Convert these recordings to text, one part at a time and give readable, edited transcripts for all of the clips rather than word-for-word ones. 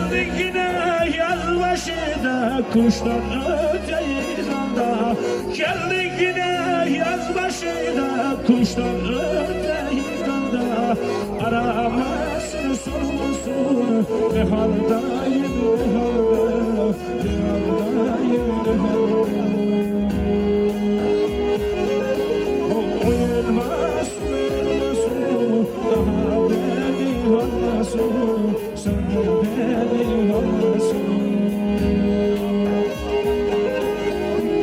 Geldik yine yaz başında, kuşlar öteyiz anda. Geldik yine yaz başında, kuşlar öteyiz anda. Aramasın sormasın, ne haldayım ne halda, ne haldayım ne halda. Uyulmasın uyulmasın, daha beni olmasın, sana beni olmasın.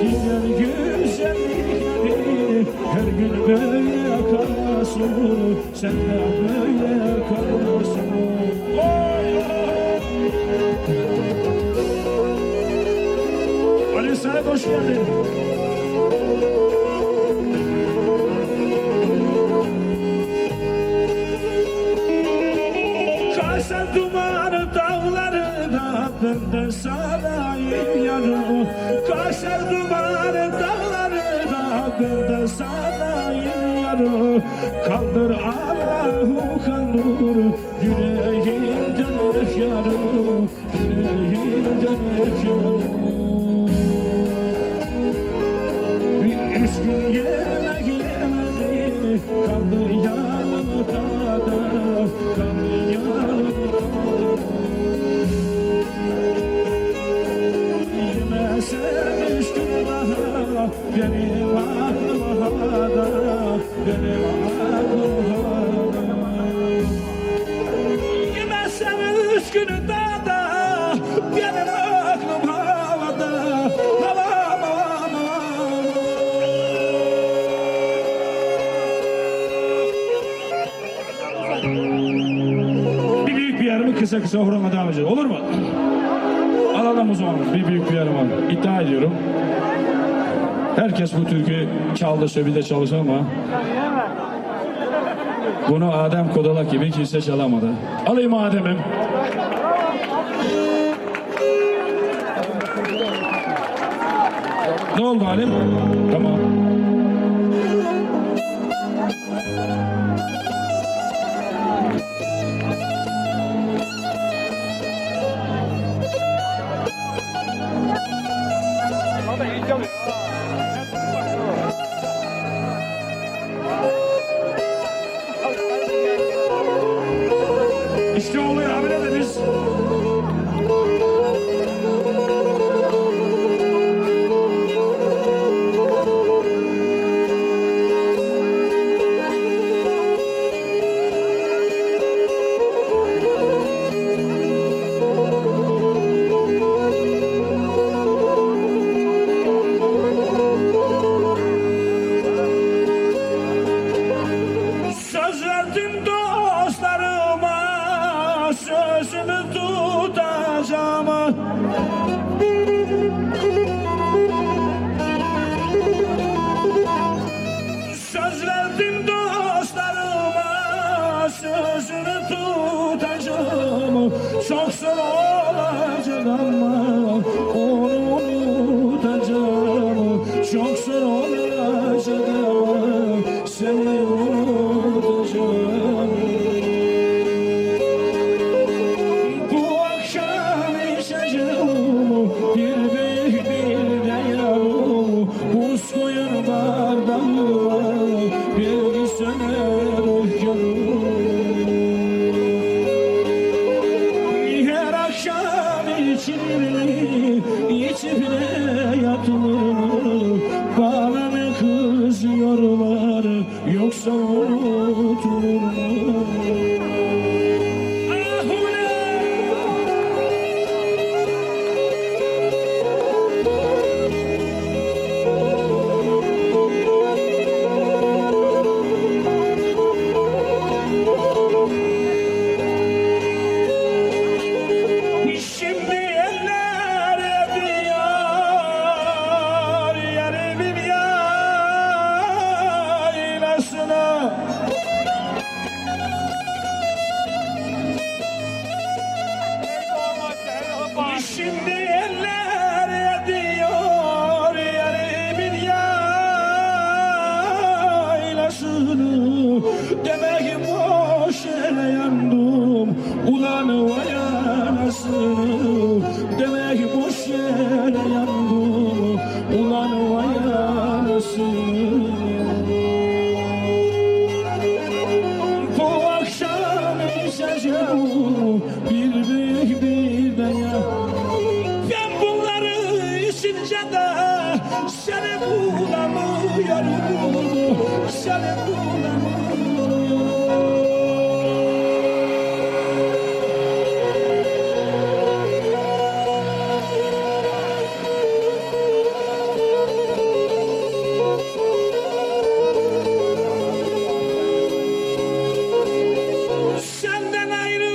Güzel güzellikleri her gün böyle kalmasın, sen de böyle kalmasın. Oy oy. Ali Said hoş geldin. Kayseri dumanı dağlarına benden sarayım yarım. Kayseri dumanı dağlarına benden sarayım yarım. Kaldır Allah'u kaldır yüreğimden efkarım, yüreğimden efkarım. Üç gün yemek yemedi, kaldı yarım kadar, kaldı yarım kadar. Yemesen üç gün daha, benim aklım havada, benim aklım havada. Yemesen üç gün daha, benim aklım havada, havada. Bir büyük bir yarımı kısa kısa horama devam edeceğiz. Olur mu? Alalım o zaman. Bir büyük bir yarım var. İddia ediyorum. Herkes bu türkü çaldı, söyledi çalışır ama bunu Adem Kodalak gibi kimse çalamadı. Alayım Adem'im. Ne oldu Halim? Tamam. İşte oluyor abi ne dediniz? Söz verdim dostlarıma, sözümü tutacağım. Söz verdim dostlarıma, sözümü tutacağım. Çok zor olacak ama onu unutacağım. Çok zor olacak ama seni unutacağım. Bu akşam içeceğim bir büyük bir de yarım. Buz koyun bardağıma bir söner okyanım. Her akşam içilir, içip de yatılır. Bana mı kızıyorlar yoksa unutulur mu? Şimdi eller ediyor yarimin yaylasına. seni bulamıyorum. Senden ayrı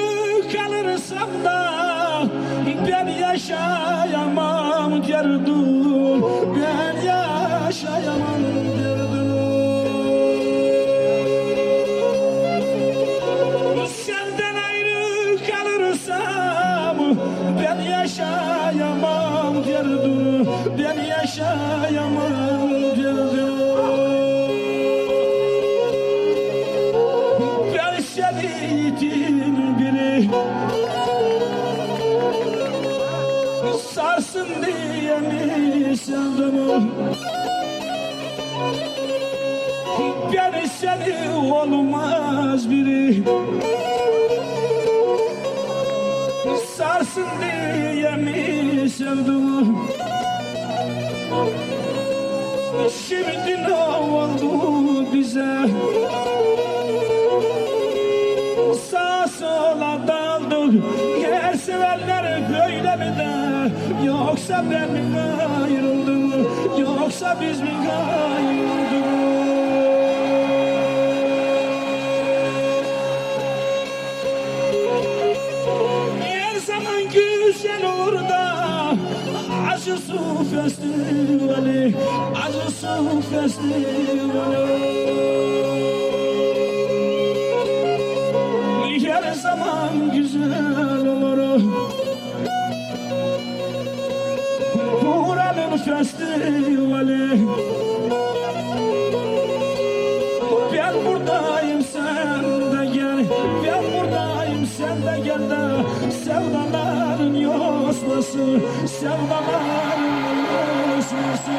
kalırsam da ben yaşayamam derdum, ben yaşayamam derdum. Senden ayrı kalırsam ben yaşayamam derdum, ben yaşayamam derdum. Ben senin biri sarsın diye mi sevdim? Ben seni olmaz biri sarsın diye mi sevdim? Şimdi ne oldu bize? Sağa sola daldık, her sevenler böyle mi de? Yoksa ben mi ayrıldım, yoksa biz mi ayrıldık? Her zaman güzel olur da acı su festivali, acı su festivali. Her zaman güzel olur buranın festivali. Ben buradayım sen de gel, ben buradayım sen de gel de sevdaların yosması, sevdaların yosması.